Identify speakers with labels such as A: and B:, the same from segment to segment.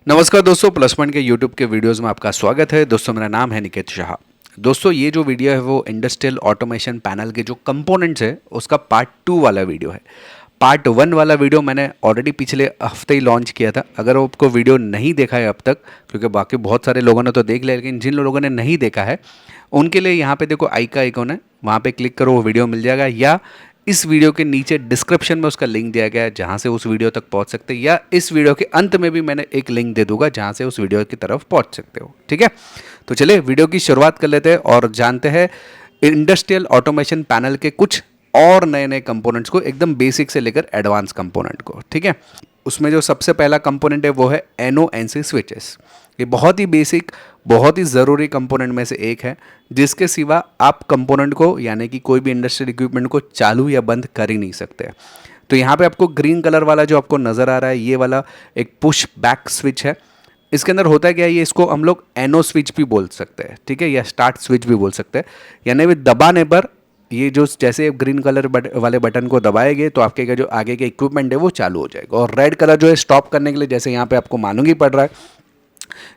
A: नमस्कार दोस्तों, plus point के यूट्यूब के वीडियोस में आपका स्वागत है। दोस्तों मेरा नाम है निकेत शाह। दोस्तों ये जो वीडियो है वो इंडस्ट्रियल ऑटोमेशन पैनल के जो कंपोनेंट्स है उसका पार्ट 2 वाला वीडियो है। पार्ट 1 वाला वीडियो मैंने ऑलरेडी पिछले हफ्ते ही लॉन्च किया था। अगर आपको वीडियो नहीं देखा है अब तक, क्योंकि बाकी बहुत सारे लोगों ने तो देख लिया, लेकिन जिन लोगों ने नहीं देखा है उनके लिए यहाँ पे देखो आई का आइकॉन है, वहाँ पे क्लिक करो, वो वीडियो मिल जाएगा, या इस वीडियो के नीचे डिस्क्रिप्शन में उसका लिंक दिया गया है जहाँ से उस वीडियो तक पहुँच सकते हैं, या इस वीडियो के अंत में भी मैंने एक लिंक दे दूंगा जहाँ से उस वीडियो की तरफ पहुँच सकते हो। ठीक है, तो चलिए वीडियो की शुरुआत कर लेते हैं और जानते हैं इंडस्ट्रियल ऑटोमेशन पैनल के कुछ और नए नए कंपोनेंट्स को, एकदम बेसिक से लेकर एडवांस कंपोनेंट को। ठीक है, उसमें जो सबसे पहला कंपोनेंट है वो है NONC स्विचेस। ये बहुत ही बेसिक, बहुत ही ज़रूरी कंपोनेंट में से एक है, जिसके सिवा आप कंपोनेंट को, यानी कि कोई भी इंडस्ट्रियल इक्विपमेंट को चालू या बंद कर ही नहीं सकते। तो यहाँ पे आपको ग्रीन कलर वाला जो आपको नज़र आ रहा है, ये वाला एक पुश बैक स्विच है। इसके अंदर होता है क्या है, ये इसको हम लोग NO स्विच भी बोल सकते हैं, ठीक है, या स्टार्ट स्विच भी बोल सकते हैं। यानी भी दबाने पर ये जो जैसे ग्रीन कलर वाले बटन को दबाएंगे तो आपके का जो आगे के इक्विपमेंट है वो चालू हो जाएगा, और रेड कलर जो है स्टॉप करने के लिए, जैसे यहाँ पे आपको मालूम ही पड़ रहा है,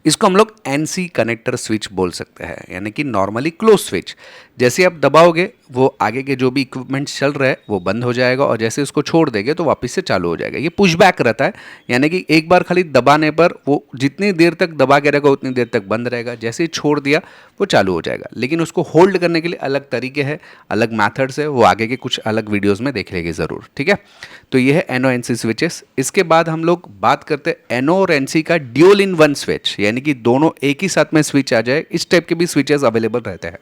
A: इसको हम लोग NC कनेक्टर स्विच बोल सकते हैं, यानी कि नॉर्मली क्लोज स्विच। जैसे आप दबाओगे वो आगे के जो भी इक्विपमेंट चल रहा है वो बंद हो जाएगा, और जैसे उसको छोड़ देंगे तो वापस से चालू हो जाएगा। ये पुश बैक रहता है, यानी कि एक बार खाली दबाने पर वो जितनी देर तक दबा के रहेगा उतनी देर तक बंद रहेगा, जैसे ही छोड़ दिया वो चालू हो जाएगा। लेकिन उसको होल्ड करने के लिए अलग तरीके हैं, अलग मैथड्स है, वो आगे के कुछ अलग वीडियोज़ में देख लेंगे ज़रूर। ठीक है, तो ये है NONC स्विचेस। इसके बाद हम लोग बात करते हैं NO और NC का ड्यूल इन वन स्विच, यानी कि दोनों एक ही साथ में स्विच आ जाए, इस टाइप के भी स्विचेस अवेलेबल रहते हैं।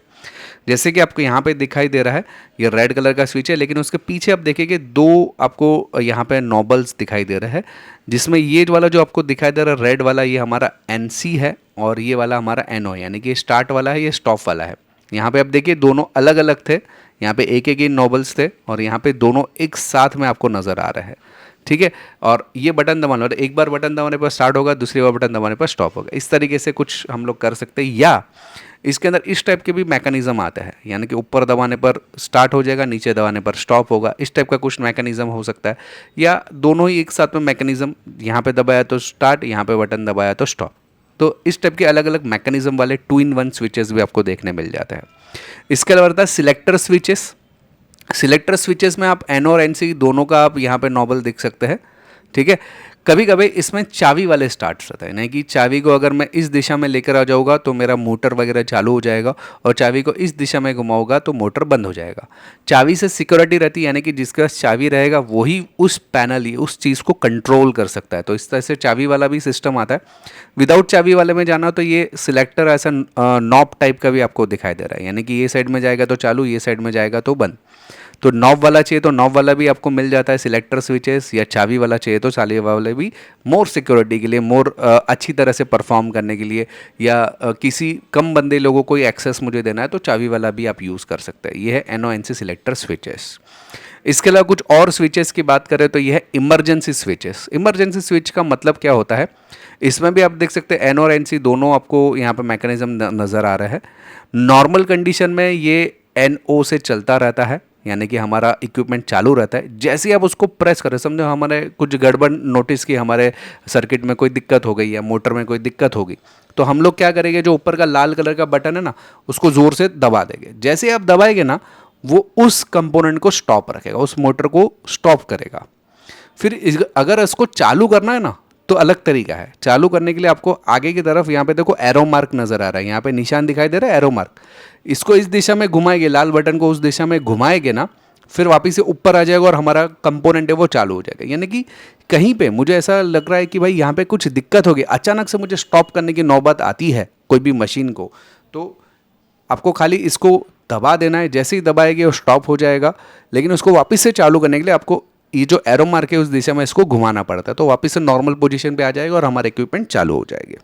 A: जैसे कि आपको यहाँ पे दिखाई दे रहा है, ये रेड कलर का स्विच है, लेकिन उसके पीछे आप देखेंगे दो आपको यहाँ पे नॉबल्स दिखाई दे रहे हैं, जिसमें ये वाला जो आपको दिखाई दे रहा है रेड वाला, ये हमारा NC है, और ये वाला हमारा NO, यानी कि स्टार्ट वाला है, ये स्टॉप वाला है। यहाँ पे आप देखिए दोनों अलग अलग थे, यहाँ पे एक एक नॉबल्स थे, और यहाँ पे दोनों एक साथ में आपको नज़र आ रहे हैं। ठीक है, और ये बटन दबाना, और एक बार बटन दबाने पर स्टार्ट होगा, दूसरी बार बटन दबाने पर स्टॉप होगा। इस तरीके से कुछ हम लोग कर सकते हैं, या इसके अंदर इस टाइप के भी मैकेनिज्म आता है, यानी कि ऊपर दबाने पर स्टार्ट हो जाएगा, नीचे दबाने पर स्टॉप होगा, इस टाइप का कुछ मैकेनिज्म हो सकता है, या दोनों ही एक साथ में मैकेनिज्म, यहाँ पे दबाया तो स्टार्ट, यहाँ पे बटन दबाया तो स्टॉप। तो इस टाइप के अलग अलग मैकेनिज्म वाले 2-in-1 स्विचेस भी आपको देखने मिल जाते हैं। इसके अलावा रहता है सिलेक्टर स्विचेस। सिलेक्टर स्विचेस में आप NO और NC दोनों का आप यहाँ पे नॉबल देख सकते हैं। ठीक है, कभी कभी इसमें चाबी वाले स्टार्ट्स रहता है, यानी कि चाबी को अगर मैं इस दिशा में लेकर आ जाऊँगा तो मेरा मोटर वगैरह चालू हो जाएगा, और चाबी को इस दिशा में घुमाऊंगा तो मोटर बंद हो जाएगा। चाबी से सिक्योरिटी रहती है, यानी कि जिसके पास चाबी रहेगा वही उस पैनल ही उस चीज़ को कंट्रोल कर सकता है। तो इस तरह से चाबी वाला भी सिस्टम आता है। विदाउट चाबी वाले में जाना तो ये सिलेक्टर ऐसा नॉब टाइप का भी आपको दिखाई दे रहा है, यानी कि ये साइड में जाएगा तो चालू, ये साइड में जाएगा तो बंद। तो नॉब वाला चाहिए तो नॉब वाला भी आपको मिल जाता है सिलेक्टर स्विचेस, या चाबी वाला चाहिए तो चाबी वाला भी, मोर सिक्योरिटी के लिए, मोर अच्छी तरह से परफॉर्म करने के लिए, या किसी कम बंदे लोगों को एक्सेस मुझे देना है तो चाबी वाला भी आप यूज़ कर सकते हैं। ये है NONC सिलेक्टर स्विचेस। इसके अलावा कुछ और स्विचेस की बात करें तो ये है इमरजेंसी स्विचेस। इमरजेंसी स्विच का मतलब क्या होता है, इसमें भी आप देख सकते हैं NO और NC दोनों आपको यहाँ पर मैकेनिज्म नज़र आ रहा है। नॉर्मल कंडीशन में ये NO से चलता रहता है, यानी कि हमारा इक्विपमेंट चालू रहता है। जैसे ही आप उसको प्रेस करें, समझो हमारे कुछ गड़बड़ नोटिस की, हमारे सर्किट में कोई दिक्कत हो गई या मोटर में कोई दिक्कत होगी, तो हम लोग क्या करेंगे, जो ऊपर का लाल कलर का बटन है ना, उसको ज़ोर से दबा देंगे। जैसे ही आप दबाएंगे ना, वो उस कंपोनेंट को स्टॉप रखेगा, उस मोटर को स्टॉप करेगा। फिर अगर इसको चालू करना है ना तो अलग तरीका है। चालू करने के लिए आपको आगे की तरफ यहाँ पे देखो एरो मार्क नज़र आ रहा है, यहाँ पे निशान दिखाई दे रहा है एरो मार्क, इसको इस दिशा में घुमाएंगे, लाल बटन को उस दिशा में घुमाएंगे ना, फिर वापस से ऊपर आ जाएगा और हमारा कंपोनेंट है वो चालू हो जाएगा। यानी कि कहीं पे मुझे ऐसा लग रहा है कि भाई यहाँ पे कुछ दिक्कत होगी, अचानक से मुझे स्टॉप करने की नौबत आती है कोई भी मशीन को, तो आपको खाली इसको दबा देना है। जैसे ही दबाएंगे वो स्टॉप हो जाएगा, लेकिन उसको वापस से चालू करने के लिए आपको ये जो एरो मार्क है उस दिशा में इसको घुमाना पड़ता है, तो वापस से नॉर्मल पोजीशन पे आ जाएगा और हमारे इक्विपमेंट चालू हो जाएंगे।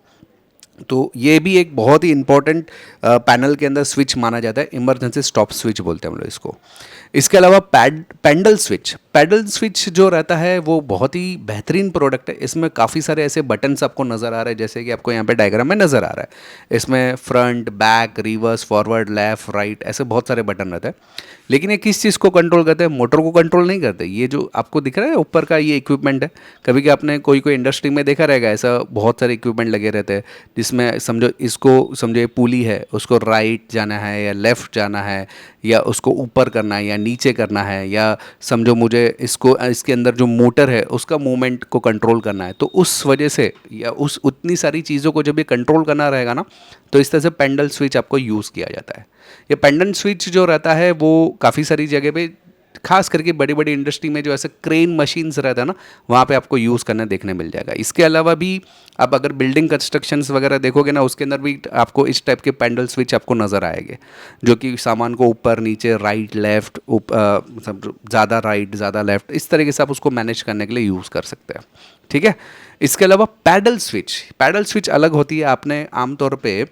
A: तो ये भी एक बहुत ही इंपॉर्टेंट पैनल के अंदर स्विच माना जाता है, इमरजेंसी स्टॉप स्विच बोलते हैं हम लोग इसको। इसके अलावा पैडल स्विच जो रहता है वो बहुत ही बेहतरीन प्रोडक्ट है। इसमें काफ़ी सारे ऐसे बटन्स आपको नज़र आ रहे हैं, जैसे कि आपको यहाँ पे डायग्राम में नज़र आ रहा है। इसमें front, back, reverse, forward, left, right, ऐसे बहुत सारे बटन रहते हैं। लेकिन ये किस चीज़ को कंट्रोल करते हैं? मोटर को कंट्रोल नहीं करते। ये जो आपको दिख रहा है ऊपर का ये इक्विपमेंट है। कभी कि आपने कोई कोई इंडस्ट्री में देखा रहेगा, ऐसा बहुत सारे इक्विपमेंट लगे रहते हैं जिसमें समझो ये पुली है, उसको राइट जाना है या लेफ़्ट जाना है, या उसको ऊपर करना है या नीचे करना है, या समझो मुझे इसके अंदर जो मोटर है उसका मूवमेंट को कंट्रोल करना है। तो उस वजह से या उस उतनी सारी चीज़ों को जब ये कंट्रोल करना रहेगा ना, तो इस तरह से पेंडल स्विच आपको यूज़ किया जाता है। ये पेंडल स्विच जो रहता है वो काफ़ी सारी जगह पे, खास करके बड़ी बड़ी इंडस्ट्री में जो ऐसे क्रेन मशीन्स रहता है ना, वहाँ पे आपको यूज़ करना देखने मिल जाएगा। इसके अलावा भी आप अगर बिल्डिंग कंस्ट्रक्शंस वगैरह देखोगे ना, उसके अंदर भी आपको इस टाइप के पेंडल स्विच आपको नज़र आएंगे, जो कि सामान को ऊपर नीचे, राइट लेफ्ट, ज़्यादा राइट ज़्यादा लेफ्ट, इस तरीके से आप उसको मैनेज करने के लिए यूज़ कर सकते हैं। ठीक है। इसके अलावा पैडल स्विच अलग होती है। आपने आमतौर पे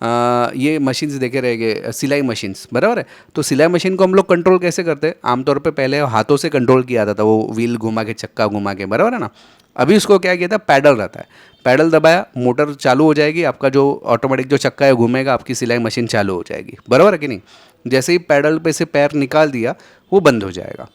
A: ये मशीन्स देखे रहेंगे, सिलाई मशीन्स, बराबर है। तो सिलाई मशीन को हम लोग कंट्रोल कैसे करते हैं? आमतौर पे पहले हाथों से कंट्रोल किया जाता था, वो व्हील घुमा के, चक्का घुमा के, बराबर है ना। अभी उसको क्या किया था, पैडल रहता है। पैडल दबाया, मोटर चालू हो जाएगी, आपका जो ऑटोमेटिक जो चक्का है घूमेगा, आपकी सिलाई मशीन चालू हो जाएगी, बराबर है कि नहीं। जैसे ही पैडल पे से पैर निकाल दिया, वो बंद हो जाएगा।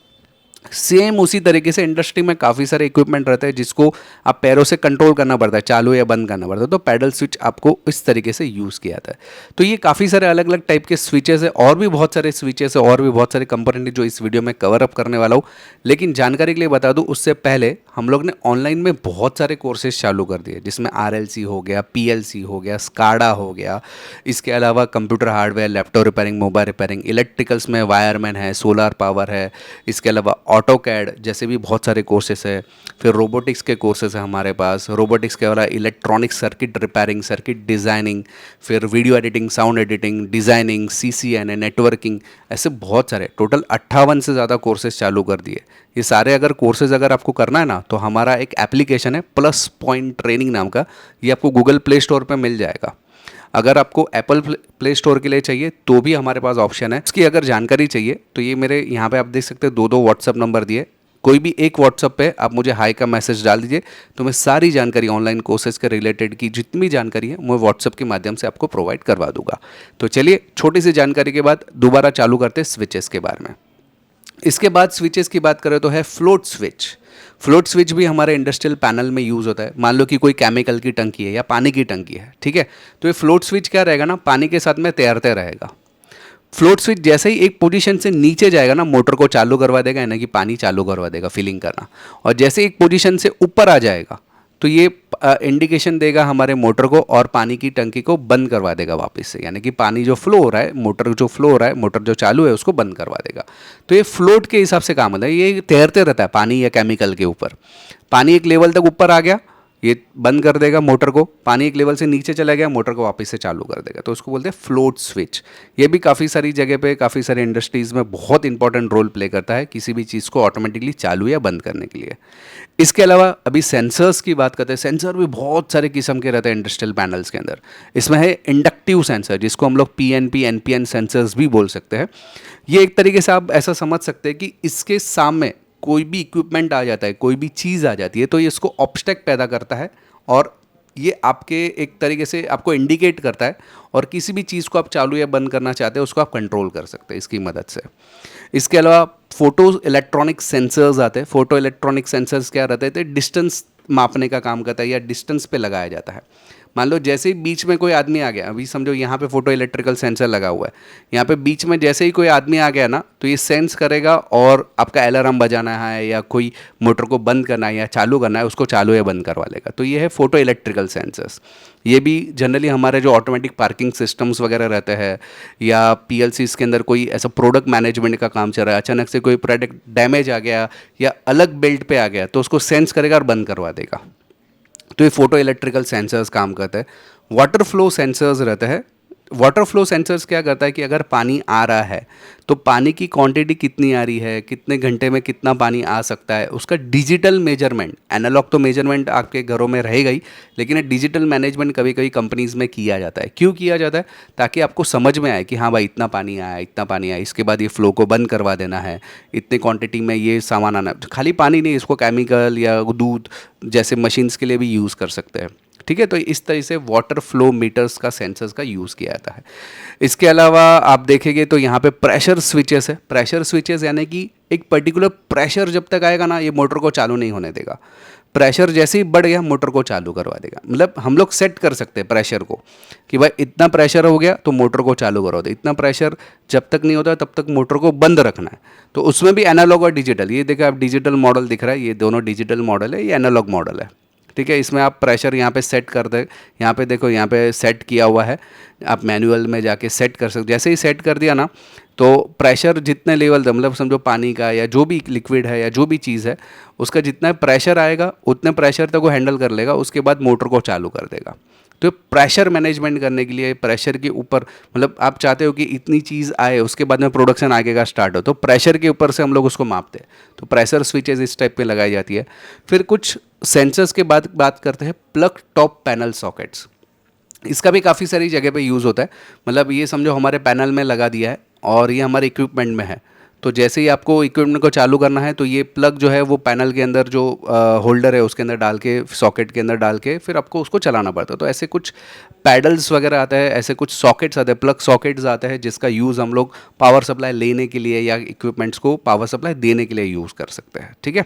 A: सेम उसी तरीके से इंडस्ट्री में काफ़ी सारे इक्विपमेंट रहते हैं जिसको आप पैरों से कंट्रोल करना पड़ता है, चालू या बंद करना पड़ता है। तो पैडल स्विच आपको इस तरीके से यूज़ किया जाता है। तो ये काफ़ी सारे अलग अलग टाइप के स्विचेस है, और भी बहुत सारे स्विचेस है, और भी बहुत सारे कंपोनेंट जो इस वीडियो में कवर अप करने वाला हूँ। लेकिन जानकारी के लिए बता दूँ, उससे पहले हम लोग ने ऑनलाइन में बहुत सारे कोर्सेज चालू कर दिए, जिसमें RLC हो गया, PLC हो गया, स्काडा हो गया। इसके अलावा computer hardware, laptop repairing, mobile repairing, electricals में वायरमैन है, सोलर पावर है। इसके अलावा ऑटो कैड जैसे भी बहुत सारे कोर्सेस है। फिर रोबोटिक्स के कोर्सेस है हमारे पास। रोबोटिक्स के अलावा electronic circuit repairing, circuit designing, फिर video editing, sound editing, designing, CCNA, networking, ऐसे बहुत सारे, टोटल 58 से ज़्यादा कोर्सेज चालू कर दिए। ये सारे अगर कोर्सेज अगर आपको करना है ना, तो हमारा एक एप्लीकेशन है प्लस पॉइंट ट्रेनिंग नाम का, ये आपको गूगल प्ले स्टोर पर मिल जाएगा। अगर आपको एप्पल प्ले स्टोर के लिए चाहिए तो भी हमारे पास ऑप्शन है। इसकी अगर जानकारी चाहिए तो ये मेरे यहाँ पे आप देख सकते हैं, दो व्हाट्सअप नंबर दिए। कोई भी एक व्हाट्सअप पे आप मुझे हाई का मैसेज डाल दीजिए, तो मैं सारी जानकारी ऑनलाइन कोर्सेज के रिलेटेड की जितनी जानकारी है मैं व्हाट्सअप के माध्यम से आपको प्रोवाइड करवा दूंगा। तो चलिए, छोटी सी जानकारी के बाद दोबारा चालू करते हैं स्विचेस के बारे में। इसके बाद स्विचेस की बात करें तो है फ्लोट स्विच। फ्लोट स्विच भी हमारे इंडस्ट्रियल पैनल में यूज़ होता है। मान लो कि कोई केमिकल की टंकी है या पानी की टंकी है, ठीक है। तो ये फ्लोट स्विच क्या रहेगा ना, पानी के साथ में तैरते रहेगा। फ्लोट स्विच जैसे ही एक पोजीशन से नीचे जाएगा ना, मोटर को चालू करवा देगा, यानी कि पानी चालू करवा देगा, फिलिंग करना। और जैसे ही एक पोजीशन से ऊपर आ जाएगा तो ये इंडिकेशन देगा हमारे मोटर को, और पानी की टंकी को बंद करवा देगा वापस से, यानी कि पानी जो फ्लो हो रहा है, मोटर जो चालू है उसको बंद करवा देगा। तो ये फ्लोट के हिसाब से काम होता है, ये तैरते रहता है पानी या केमिकल के ऊपर। पानी एक लेवल तक ऊपर आ गया, ये बंद कर देगा मोटर को। पानी एक लेवल से नीचे चला गया, मोटर को वापस से चालू कर देगा। तो उसको बोलते हैं फ्लोट स्विच। ये भी काफ़ी सारी जगह पे, काफ़ी सारे इंडस्ट्रीज़ में बहुत इंपॉर्टेंट रोल प्ले करता है किसी भी चीज़ को ऑटोमेटिकली चालू या बंद करने के लिए। इसके अलावा अभी सेंसर्स की बात करते हैं। सेंसर भी बहुत सारे किस्म के रहते हैं इंडस्ट्रियल पैनल्स के अंदर। इसमें है इंडक्टिव सेंसर, जिसको हम लोग PNP NPN सेंसर्स भी बोल सकते हैं। ये एक तरीके से आप ऐसा समझ सकते हैं कि इसके सामने कोई भी इक्विपमेंट आ जाता है, कोई भी चीज़ आ जाती है, तो ये इसको ऑब्स्टेक पैदा करता है, और ये आपके एक तरीके से आपको इंडिकेट करता है, और किसी भी चीज़ को आप चालू या बंद करना चाहते हैं उसको आप कंट्रोल कर सकते हैं इसकी मदद से। इसके अलावा फोटो इलेक्ट्रॉनिक सेंसर्स आते हैं। फोटो इलेक्ट्रॉनिक सेंसर्स क्या रहते हैं, तो डिस्टेंस मापने का काम करता है, या डिस्टेंस पे लगाया जाता है। मान लो जैसे ही बीच में कोई आदमी आ गया, अभी समझो यहाँ पे फोटो इलेक्ट्रिकल सेंसर लगा हुआ है, यहाँ पे बीच में जैसे ही कोई आदमी आ गया ना, तो ये सेंस करेगा, और आपका अलार्म बजाना है या कोई मोटर को बंद करना है या चालू करना है, उसको चालू या बंद करवा लेगा। तो ये है फोटो इलेक्ट्रिकल सेंसर्स। ये भी जनरली हमारे जो ऑटोमेटिक पार्किंग सिस्टम्स वगैरह रहते हैं, या PLCs के अंदर कोई ऐसा प्रोडक्ट मैनेजमेंट का काम चल रहा है, अचानक से कोई प्रोडक्ट डैमेज आ गया या अलग बेल्ट पे आ गया, तो उसको सेंस करेगा और बंद करवा देगा। तो ये फोटो इलेक्ट्रिकल सेंसर्स काम करते हैं। वाटर फ्लो सेंसर्स रहते हैं। वाटर फ्लो सेंसर्स क्या करता है कि अगर पानी आ रहा है तो पानी की क्वांटिटी कितनी आ रही है, कितने घंटे में कितना पानी आ सकता है, उसका डिजिटल मेजरमेंट, एनालॉग तो मेजरमेंट आपके घरों में रहेगा ही, लेकिन डिजिटल मैनेजमेंट कभी कभी कंपनीज में किया जाता है। क्यों किया जाता है? ताकि आपको समझ में आए कि हाँ भाई इतना पानी आया, इतना पानी आया, इसके बाद ये फ्लो को बंद करवा देना है, इतने क्वांटिटी में ये सामान आना। खाली पानी नहीं, इसको केमिकल या दूध जैसे मशीन्स के लिए भी यूज़ कर सकते हैं। ठीक है, तो इस तरह से वाटर फ्लो मीटर्स का सेंसर्स का यूज़ किया जाता है। इसके अलावा आप देखेंगे तो यहाँ पे प्रेशर स्विचेस है। प्रेशर स्विचेस यानी कि एक पर्टिकुलर प्रेशर जब तक आएगा ना, ये मोटर को चालू नहीं होने देगा। प्रेशर जैसे ही बढ़ गया मोटर को चालू करवा देगा। मतलब हम लोग सेट कर सकते हैं प्रेशर को कि भाई इतना प्रेशर हो गया तो मोटर को चालू करवा दे, इतना प्रेशर जब तक नहीं होता तब तक मोटर को बंद रखना है। तो उसमें भी एनालॉग और डिजिटल, ये देखिए आप डिजिटल मॉडल दिख रहा है, ये दोनों डिजिटल मॉडल है, ये एनालॉग मॉडल है। ठीक है, इसमें आप प्रेशर यहाँ पे सेट कर दे, यहाँ पे देखो यहाँ पे सेट किया हुआ है, आप मैनुअल में जाके सेट कर सकते। जैसे ही सेट कर दिया ना तो प्रेशर जितने लेवल, मतलब समझो पानी का या जो भी लिक्विड है या जो भी चीज़ है उसका जितना प्रेशर आएगा उतने प्रेशर तक वो हैंडल कर लेगा, उसके बाद मोटर को चालू कर देगा। तो प्रेशर मैनेजमेंट करने के लिए प्रेशर के ऊपर, मतलब आप चाहते हो कि इतनी चीज़ आए उसके बाद में प्रोडक्शन आगे का स्टार्ट हो, तो प्रेशर के ऊपर से हम लोग उसको मापते हैं। तो प्रेशर स्विचेस इस टाइप पे लगाई जाती है। फिर कुछ सेंसर्स के बाद बात करते हैं प्लग टॉप पैनल सॉकेट्स। इसका भी काफ़ी सारी जगह पे यूज़ होता है। मतलब ये समझो हमारे पैनल में लगा दिया है और ये हमारे इक्विपमेंट में है, तो जैसे ही आपको इक्विपमेंट को चालू करना है तो ये प्लग जो है वो पैनल के अंदर जो होल्डर है उसके अंदर डाल के, सॉकेट के अंदर डाल के फिर आपको उसको चलाना पड़ता है। तो ऐसे कुछ पैडल्स वगैरह आता है, ऐसे कुछ सॉकेट्स आते हैं, प्लग सॉकेट्स आते हैं, जिसका यूज़ हम लोग पावर सप्लाई लेने के लिए या इक्विपमेंट्स को पावर सप्लाई देने के लिए यूज़ कर सकते हैं। ठीक है,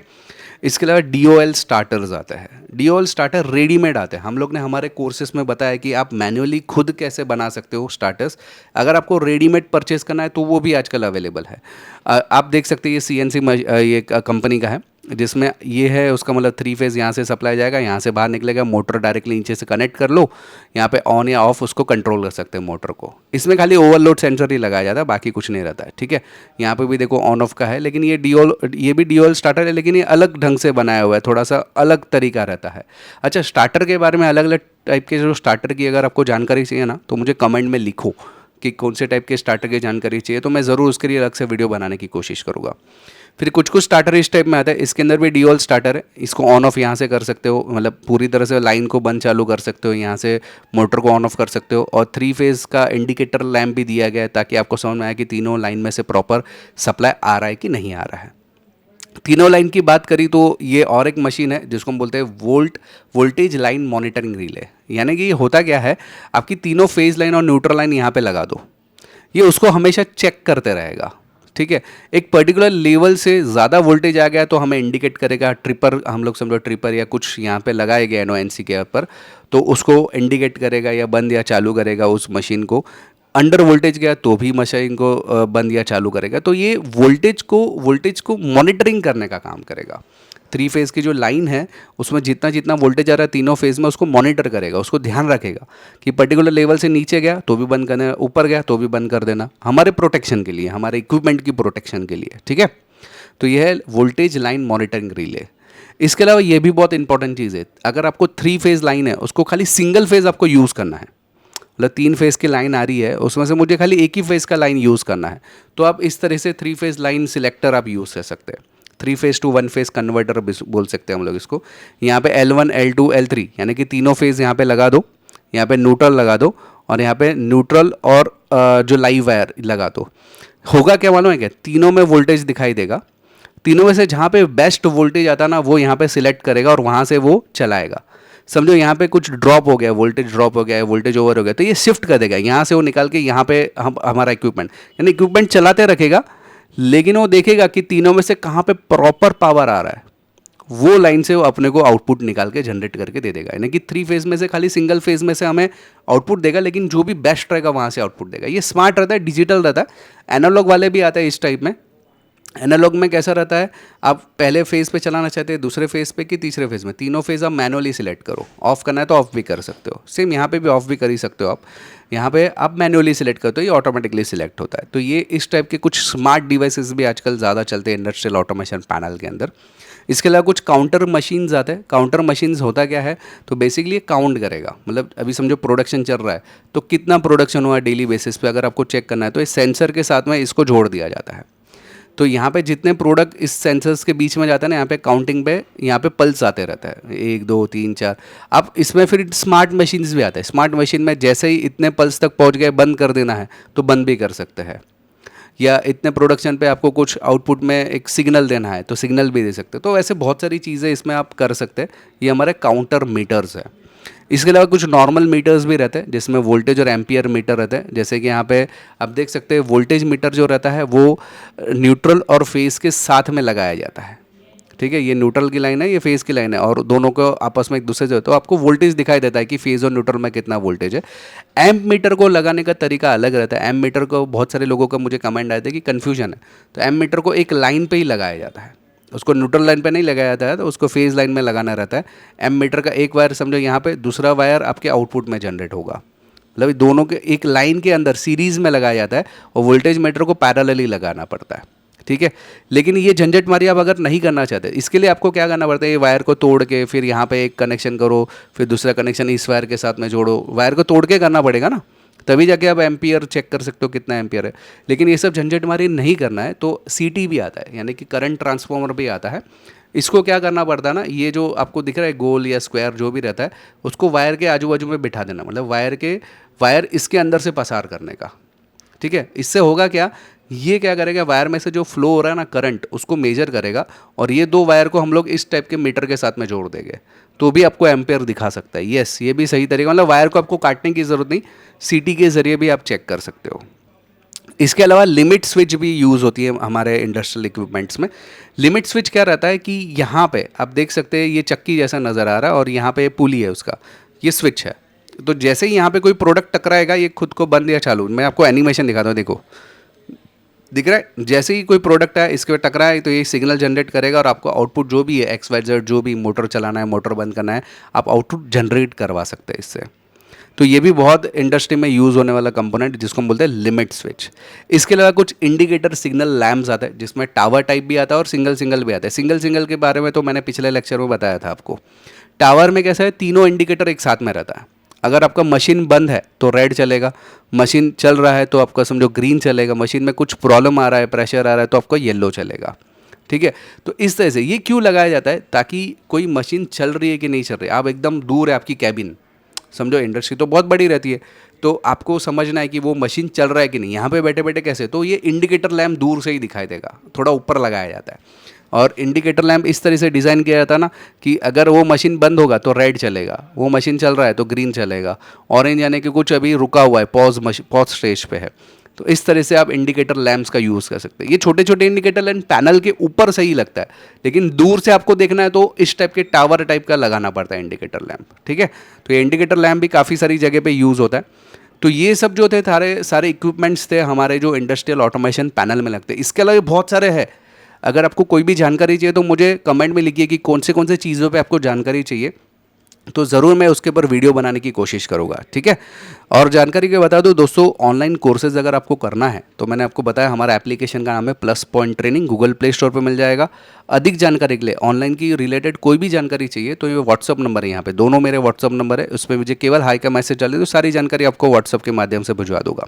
A: इसके अलावा DOL स्टार्टर्स आता है। DOL स्टार्टर रेडीमेड आते हैं। हम लोग ने हमारे कोर्सेज में बताया कि आप मैन्युअली खुद कैसे बना सकते हो स्टार्टर्स। अगर आपको रेडीमेड परचेज करना है तो वो भी आजकल अवेलेबल है। आप देख सकते हैं ये CNC ये कंपनी का है, जिसमें ये है उसका मतलब 3 फेज़ यहाँ से सप्लाई जाएगा, यहाँ से बाहर निकलेगा, मोटर डायरेक्टली नीचे से कनेक्ट कर लो, यहाँ पे ऑन या ऑफ उसको कंट्रोल कर सकते हैं मोटर को। इसमें खाली ओवरलोड सेंसर ही लगाया जाता है, बाकी कुछ नहीं रहता है। ठीक है, यहाँ पे भी देखो ऑन ऑफ का है, लेकिन ये भी DOL स्टार्टर है, लेकिन ये अलग ढंग से बनाया हुआ है, थोड़ा सा अलग तरीका रहता है। अच्छा, स्टार्टर के बारे में अलग अलग टाइप के जो स्टार्टर की अगर आपको जानकारी चाहिए ना तो मुझे कमेंट में लिखो कि कौन से टाइप के स्टार्टर की जानकारी चाहिए, तो मैं ज़रूर उसके लिए अलग से वीडियो बनाने की कोशिश करूँगा। फिर कुछ कुछ स्टार्टर इस टाइप में आता है, इसके अंदर भी DOL स्टार्टर है। इसको ऑन ऑफ यहाँ से कर सकते हो, मतलब पूरी तरह से लाइन को बंद चालू कर सकते हो, यहाँ से मोटर को ऑन ऑफ कर सकते हो। और 3 फेज़ का इंडिकेटर लैम्प भी दिया गया है ताकि आपको समझ में आए कि तीनों लाइन में से प्रॉपर सप्लाई आ रहा है कि नहीं आ रहा है। तीनों लाइन की बात करी तो ये और एक मशीन है जिसको हम बोलते हैं वोल्टेज लाइन मॉनिटरिंग रिले। यानी कि ये होता क्या है, आपकी तीनों फेज लाइन और न्यूट्रल लाइन यहाँ पे लगा दो, ये उसको हमेशा चेक करते रहेगा। ठीक है, एक पर्टिकुलर लेवल से ज़्यादा वोल्टेज आ गया तो हमें इंडिकेट करेगा, ट्रिपर, हम लोग समझो ट्रिपर या कुछ यहाँ पे लगाया गया NONC के ऊपर, तो उसको इंडिकेट करेगा या बंद या चालू करेगा उस मशीन को। अंडर वोल्टेज गया तो भी मशीन को बंद या चालू करेगा। तो ये वोल्टेज को मॉनिटरिंग करने का काम करेगा। 3 फेज़ की जो लाइन है उसमें जितना जितना वोल्टेज आ रहा है तीनों फेज़ में उसको मॉनिटर करेगा, उसको ध्यान रखेगा कि पर्टिकुलर लेवल से नीचे गया तो भी बंद करना, ऊपर गया तो भी बंद कर देना, हमारे प्रोटेक्शन के लिए, हमारे इक्विपमेंट की प्रोटेक्शन के लिए। ठीक है, तो यह है वोल्टेज लाइन मॉनिटरिंग रिले। इसके अलावा ये भी बहुत इंपॉर्टेंट चीज़ है, अगर आपको 3 फेज़ लाइन है उसको खाली सिंगल फेज़ आपको यूज़ करना है, मतलब 3 फेज़ की लाइन आ रही है उसमें से मुझे खाली एक ही फेज़ का लाइन यूज़ करना है, तो आप इस तरह से 3 फेज़ लाइन सिलेक्टर आप यूज़ कर सकते हैं। 3 फेज़ टू 1 फेज़ कन्वर्टर बोल सकते हैं हम लोग इसको। यहाँ पे L1 L2 L3 यानी कि तीनों फेज़ यहाँ पे लगा दो, यहाँ पे न्यूट्रल लगा दो और यहाँ पे न्यूट्रल और जो लाइव वायर लगा दो। होगा क्या मालूम है क्या, तीनों में वोल्टेज दिखाई देगा, तीनों में से जहाँ पे बेस्ट वोल्टेज आता ना वो यहाँ पे सिलेक्ट करेगा और वहाँ से वो चलाएगा। समझो यहाँ पे कुछ ड्रॉप हो गया, वोल्टेज ड्रॉप हो गया है, वोल्टेज ओवर हो गया, तो ये शिफ्ट कर देगा, यहाँ से वो निकाल के यहाँ पे हमारा इक्विपमेंट, यानी इक्विपमेंट चलाते रखेगा, लेकिन वो देखेगा कि तीनों में से कहाँ पे प्रॉपर पावर आ रहा है, वो लाइन से वो अपने को आउटपुट निकाल के जनरेट करके दे देगा। यानी कि 3 फेज़ में से खाली सिंगल फेज़ में से हमें आउटपुट देगा, लेकिन जो भी बेस्ट रहेगा वहाँ से आउटपुट देगा। ये स्मार्ट रहता है, डिजिटल रहता है। एनालॉग वाले भी आते हैं इस टाइप में। एनालॉग में कैसा रहता है, आप पहले फेज़ पे चलाना चाहते हैं, दूसरे फेज़ पे कि तीसरे फेज़ में, तीनों फेज़ आप मैनुअली सिलेक्ट करो, ऑफ करना है तो ऑफ भी कर सकते हो, सेम यहाँ पे भी ऑफ भी कर ही सकते हो आप। यहाँ पे आप मैनुअली सिलेक्ट करते हो, ये ऑटोमेटिकली सिलेक्ट होता है। तो ये इस टाइप के कुछ स्मार्ट डिवाइसेस भी आजकल ज़्यादा चलते हैं इंडस्ट्रियल ऑटोमेशन पैनल के अंदर। इसके अलावा कुछ काउंटर मशीन्स आते हैं। काउंटर मशीन्स होता क्या है, तो बेसिकली ये काउंट करेगा, मतलब अभी समझो प्रोडक्शन चल रहा है तो कितना प्रोडक्शन हुआ डेली बेसिस पे अगर आपको चेक करना है तो इस सेंसर के साथ में इसको जोड़ दिया जाता है। तो यहाँ पे जितने प्रोडक्ट इस सेंसर्स के बीच में जाते हैं ना, यहाँ पे काउंटिंग पे यहाँ पे पल्स आते रहता है 1 2 3 4। अब इसमें फिर स्मार्ट मशीन्स भी आते हैं। स्मार्ट मशीन में जैसे ही इतने पल्स तक पहुँच गए बंद कर देना है तो बंद भी कर सकते हैं, या इतने प्रोडक्शन पे आपको कुछ आउटपुट में एक सिग्नल देना है तो सिग्नल भी दे सकते हैं। तो ऐसे बहुत सारी चीज़ें इसमें आप कर सकते हैं। ये हमारे काउंटर मीटर्स है। इसके अलावा कुछ नॉर्मल मीटर्स भी रहते हैं जिसमें वोल्टेज और एम्पियर मीटर रहते हैं। जैसे कि यहाँ पे आप देख सकते हैं वोल्टेज मीटर जो रहता है वो न्यूट्रल और फेस के साथ में लगाया जाता है। ठीक है, ये न्यूट्रल की लाइन है, ये फेज की लाइन है, और दोनों को आपस में एक दूसरे से तो आपको वोल्टेज दिखाई देता है कि फेज और न्यूट्रल में कितना वोल्टेज है। एम्प मीटर को लगाने का तरीका अलग रहता है। एम्प मीटर को बहुत सारे लोगों का मुझे कमेंट आए थे कि कन्फ्यूजन है, तो एम्प मीटर को एक लाइन पे ही लगाया जाता है, उसको न्यूट्रल लाइन पे नहीं लगाया जाता है, तो उसको फेज लाइन में लगाना रहता है। एम्प मीटर का एक वायर समझो यहाँ पे, दूसरा वायर आपके आउटपुट में जनरेट होगा, मतलब दोनों के एक लाइन के अंदर सीरीज में लगाया जाता है, और वोल्टेज मीटर को पैरेलली लगाना पड़ता है। ठीक है, लेकिन ये झंझट मारी आप अगर नहीं करना चाहते, इसके लिए आपको क्या करना पड़ता है, ये वायर को तोड़ के फिर यहाँ पे एक कनेक्शन करो, फिर दूसरा कनेक्शन इस वायर के साथ में जोड़ो, वायर को तोड़ के करना पड़ेगा ना, तभी जाके आप एम्पियर चेक कर सकते हो कितना एम्पियर है। लेकिन ये सब झंझट मारी नहीं करना है तो सीटी भी आता है, यानी कि करंट ट्रांसफार्मर भी आता है। इसको क्या करना पड़ता है ना, ये जो आपको दिख रहा है गोल या स्क्वायर जो भी रहता है, उसको वायर के आजू बाजू में बिठा देना, मतलब वायर इसके अंदर से पसार करने का। ठीक है, इससे होगा क्या, ये क्या करेगा, वायर में से जो फ्लो हो रहा है ना करंट, उसको मेजर करेगा, और ये दो वायर को हम लोग इस टाइप के मीटर के साथ में जोड़ देंगे तो भी आपको एम्पेयर दिखा सकता है। यस, ये भी सही तरीका, मतलब वायर को आपको काटने की ज़रूरत नहीं, सीटी के ज़रिए भी आप चेक कर सकते हो। इसके अलावा लिमिट स्विच भी यूज़ होती है हमारे इंडस्ट्रियल इक्विपमेंट्स में। लिमिट स्विच क्या रहता है कि यहाँ पे आप देख सकते हैं ये चक्की जैसा नज़र आ रहा है, और यहाँ पे पुली है उसका, ये स्विच है। तो जैसे ही यहाँ पे कोई प्रोडक्ट टकराएगा ये खुद को बंद या चालू, मैं आपको एनिमेशन दिखाता हूँ, देखो दिख रहा है, जैसे ही कोई प्रोडक्ट है इसके टकरा है तो ये सिग्नल जनरेट करेगा, और आपको आउटपुट जो भी है XYZ, जो भी मोटर चलाना है, मोटर बंद करना है, आप आउटपुट जनरेट करवा सकते हैं इससे। तो ये भी बहुत इंडस्ट्री में यूज़ होने वाला कंपोनेंट जिसको हम बोलते हैं लिमिट स्विच। इसके अलावा कुछ इंडिकेटर सिग्नल लैम्प्स आते हैं जिसमें टावर टाइप भी आता है और सिंगल सिंगल भी आता है। सिंगल सिंगल के बारे में तो मैंने पिछले लेक्चर में बताया था आपको। टावर में कैसा है, तीनों इंडिकेटर एक साथ में रहता है। अगर आपका मशीन बंद है तो रेड चलेगा, मशीन चल रहा है तो आपका समझो ग्रीन चलेगा, मशीन में कुछ प्रॉब्लम आ रहा है, प्रेशर आ रहा है तो आपका येलो चलेगा। ठीक है, तो इस तरह से ये क्यों लगाया जाता है, ताकि कोई मशीन चल रही है कि नहीं चल रही, आप एकदम दूर है आपकी कैबिन, समझो इंडस्ट्री तो बहुत बड़ी रहती है, तो आपको समझना है कि वो मशीन चल रहा है कि नहीं, यहाँ पे बैठे बैठे कैसे, तो ये इंडिकेटर लैम्प दूर से ही दिखाई देगा, थोड़ा ऊपर लगाया जाता है। और इंडिकेटर लैम्प इस तरह से डिज़ाइन किया जाता है ना कि अगर वो मशीन बंद होगा तो रेड चलेगा, वो मशीन चल रहा है तो ग्रीन चलेगा, ऑरेंज यानी कि कुछ अभी रुका हुआ है, पॉज स्टेज पे है। तो इस तरह से आप इंडिकेटर लैम्प्स का यूज़ कर सकते हैं। ये छोटे छोटे इंडिकेटर लैम्प पैनल के ऊपर सही लगता है, लेकिन दूर से आपको देखना है तो इस टाइप के टावर टाइप का लगाना पड़ता है इंडिकेटर लैम्प। ठीक है, तो ये इंडिकेटर लैम्प भी काफ़ी सारी जगह पे यूज़ होता है। तो ये सब जो थे सारे इक्विपमेंट्स थे हमारे जो इंडस्ट्रियल ऑटोमेशन पैनल में लगते हैं। इसके अलावा बहुत सारे हैं, अगर आपको कोई भी जानकारी चाहिए तो मुझे कमेंट में लिखिए कि कौन से चीज़ों पे आपको जानकारी चाहिए, तो ज़रूर मैं उसके ऊपर वीडियो बनाने की कोशिश करूँगा। ठीक है, और जानकारी के बता दूँ दोस्तों, ऑनलाइन कोर्सेज अगर आपको करना है तो मैंने आपको बताया हमारा एप्लीकेशन का नाम है plus point training, Google play store पर मिल जाएगा। अधिक जानकारी के लिए, ऑनलाइन की रिलेटेड कोई भी जानकारी चाहिए तो ये व्हाट्सअप नंबर है, यहाँ पे दोनों मेरे व्हाट्सअप नंबर है, उस पर मुझे केवल हाई का मैसेज डाले तो सारी जानकारी आपको व्हाट्सअप के माध्यम से भिजवा दूंगा।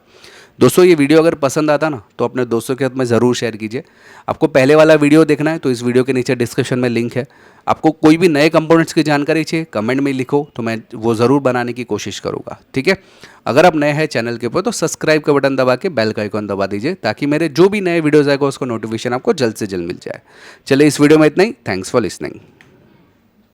A: दोस्तों ये वीडियो अगर पसंद आता ना तो अपने दोस्तों के साथ में ज़रूर शेयर कीजिए। आपको पहले वाला वीडियो देखना है तो इस वीडियो के नीचे डिस्क्रिप्शन में लिंक है। आपको कोई भी नए कंपोनेंट्स की जानकारी चाहिए कमेंट में लिखो तो मैं वो ज़रूर बनाने की कोशिश करूँगा। ठीक है, अगर आप नए हैं चैनल के ऊपर तो सब्सक्राइब का बटन दबा के बेल का आइकॉन दबा दीजिए ताकि मेरे जो भी नए वीडियोज़ आएगा उसको नोटिफिकेशन आपको जल्द से जल्द मिल जाए। चलिए इस वीडियो में इतना ही, थैंक्स फॉर लिसनिंग।